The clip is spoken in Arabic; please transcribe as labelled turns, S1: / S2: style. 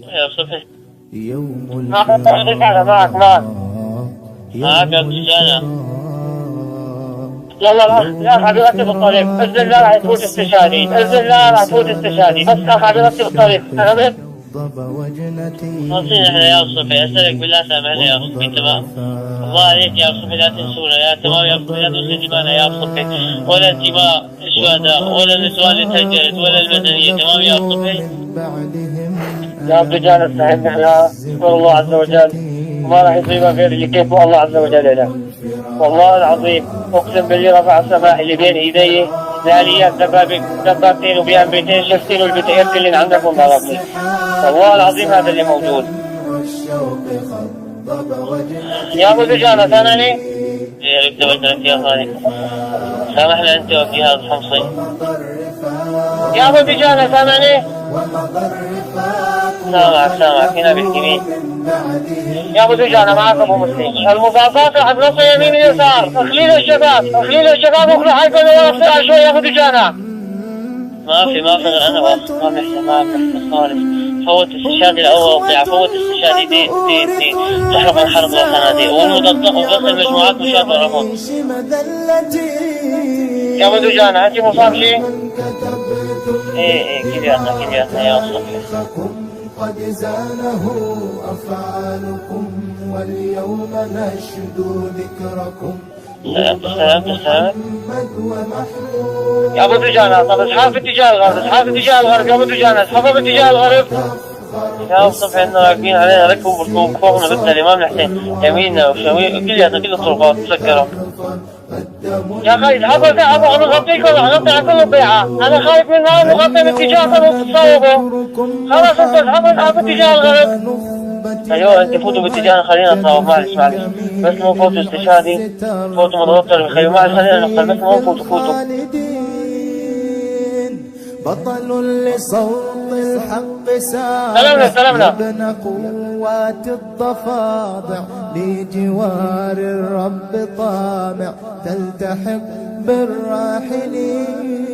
S1: يا صبحي
S2: يوم
S1: معك يا تجانا. يلا لا حبيبي رتب الطريق، باذن الله راح يفوت استشهادي، باذن الله راح يفوت استشهادي، بس يا حبيبي رتب الطريق. فهمت؟ نصيحة يا صبحي، اسالك بالله سامحني يا صبحي. تمام؟ الله عليك يا صبحي لا تنسونا، يا تمام يا صبحي، لا تنسوا دماءنا يا صبحي، ولا دماء الشهداء ولا النسوان اللي تهجرت ولا المدنية. تمام يا صبحي؟ يا رجال استعنا يا الله عز وجل، ما راح يصيبها غير اللي كيفه الله عز وجل له. والله العظيم اقسم بالله رفع السماء اللي بين ايدي ذاليات دبابتين وبيانبتين شفتين والبتئين اللي عندكم ضربني. والله العظيم هذا اللي موجود. يا ابو دجانة ثانني يا ريت توجهك يا خالي، سامحنا انت وفي هذا الحمصي. يا ابو دجانة ثانني سامعك هنا باليمين. يا ابو دجانة معك ابو مسلم، المضادات راح تنص يمين يسار، اخليل الشباب واخلوا حيكون ورا شوي. يا ابو دجانة ما في غير انا واخ، ما بيحسن خالص. فوت استشهادي الاول وقع، فوت استشهادي دي تحرق الحرب والصناديق والمضادات وبس المجموعات مشات وراهم. يا ابو دجانة انت مصاب شيء؟ ايه كذا يا صبحي.
S2: قد زانه أفعالكم واليوم نشدو ذكركم.
S1: سلام يا ابو دجانة. طب اصحاب في اتجاه الغرب، يا ابو دجانة اصحابها باتجاه الغرب. يا صبحي انه راكبين علينا ركب فوقنا بدنا الامام الحسين يميننا وشمال كل الطرقات مسكرة. يا اخي ابغى نغطيكم، نغطي على كل الضيعة. انا خايف من النار نغطي باتجاهكم وتصوبوا. خلاص انتوا اصحاب اتجاه الغرب. ايوه انت فوتوا باتجاهنا خلينا نتصوب. معلش بس مو فوتوا استشهادي، فوتوا مضغوطة بالخيو. معلش خلينا نقتل بس مو فوتوا.
S2: بطل لصوت الحق سلامنا ابن قوات الضفادع لجوار الرب طامع تلتحق بالراحلين.